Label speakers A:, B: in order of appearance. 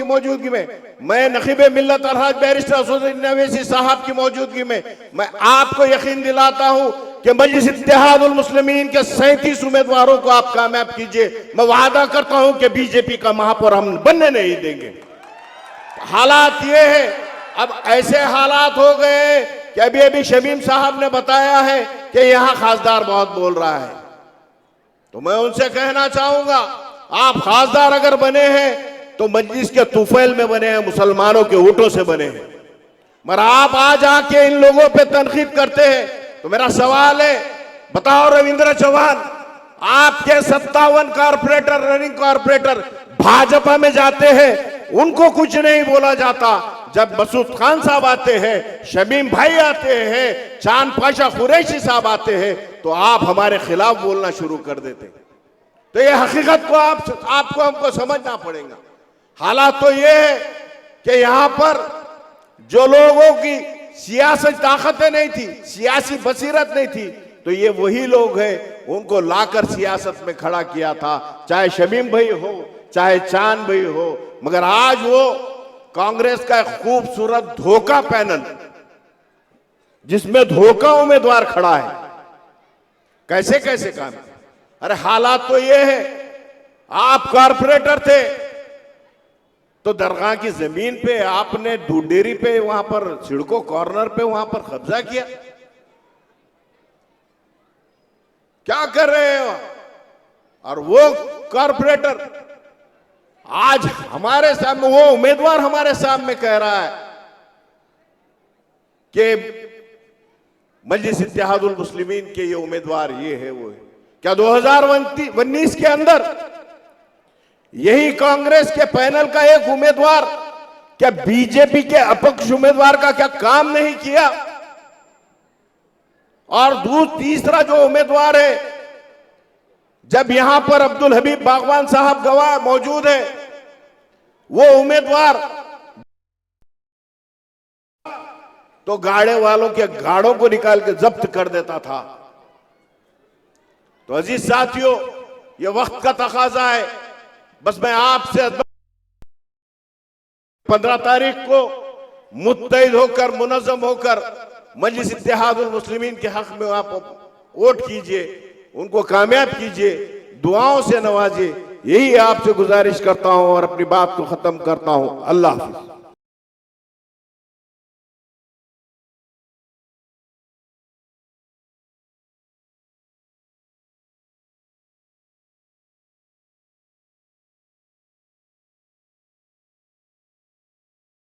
A: मौजूदगी में, मैं नखीब मिल्लत अलहाज बैरिस्टर असदुद्दीन अवैसी साहब की मौजूदगी में मैं आपको यकीन दिलाता हूं कि मजलिस इत्तेहादुल मुस्लिमीन के 37 उम्मीदवारों को आप कामयाब कीजिए। मैं वादा करता हूं कि बीजेपी का महापौर हम बनने नहीं देंगे। हालात ये है, अब ऐसे हालात हो गए कि अभी अभी शमीम साहब ने बताया है कि यहां खासदार बहुत बोल रहा है, तो मैं उनसे कहना चाहूंगा, आप खासदार अगर बने हैं तो मजलिस के तुफैल में बने हैं, मुसलमानों के ऊँटों से बने हैं, मगर आप आज आके इन लोगों पे तनकीद करते हैं। तो मेरा सवाल है, बताओ रविंद्र चौहान, आपके 57 कारपोरेटर, रनिंग कारपोरेटर भाजपा में जाते हैं, उनको कुछ नहीं बोला जाता। जब मसूद खान साहब आते हैं, शमीम भाई आते हैं, चांद पाशा कुरैशी साहब आते हैं, तो आप हमारे खिलाफ बोलना शुरू कर देते। तो ये हकीकत को आपको हमको समझना पड़ेगा। हालात तो ये है कि यहां पर जो लोगों की सियासी ताकतें नहीं थी, सियासी बसीरत नहीं थी, तो ये वही लोग हैं, उनको लाकर सियासत में खड़ा किया था, चाहे शमीम भाई हो, चाहे चांद भाई हो। मगर आज वो कांग्रेस का एक खूबसूरत धोखा पैनल, जिसमें धोखा उम्मीदवार खड़ा है, कैसे कैसे काम। अरे हालात तो ये है, आप कारपोरेटर थे तो दरगाह की जमीन पे आपने ढूंढेरी पे, वहां पर सिड़को कॉर्नर पे, वहां पर कब्जा किया। क्या कर रहे हो? और वो कारपोरेटर आज हमारे सामने, वो उम्मीदवार हमारे सामने कह रहा है कि मजलिस इत्तेहादुल मुस्लिमीन के ये उम्मीदवार ये है वो है। क्या 2019 के अंदर यही कांग्रेस के पैनल का एक उम्मीदवार क्या बीजेपी के अपक्ष उम्मीदवार का क्या काम नहीं किया? और तीसरा जो उम्मीदवार है, जब यहां पर अब्दुल हबीब बागवान साहब गवाह मौजूद है, वो उम्मीदवार तो गाड़े वालों के गाड़ों को निकाल के जब्त कर देता था। तो अजीज साथियों, ये वक्त का तकाजा है। बस मैं आपसे 15 तारीख को मुत्तहिद होकर, मुनज़्ज़म होकर मजलिस इत्तेहादुल मुस्लिमीन के हक में आप वोट कीजिए, उनको कामयाब कीजिए, दुआओं से नवाजिए। यही आपसे गुजारिश करता हूं और अपनी बात को खत्म करता हूं। अल्लाह हाफ़िज़।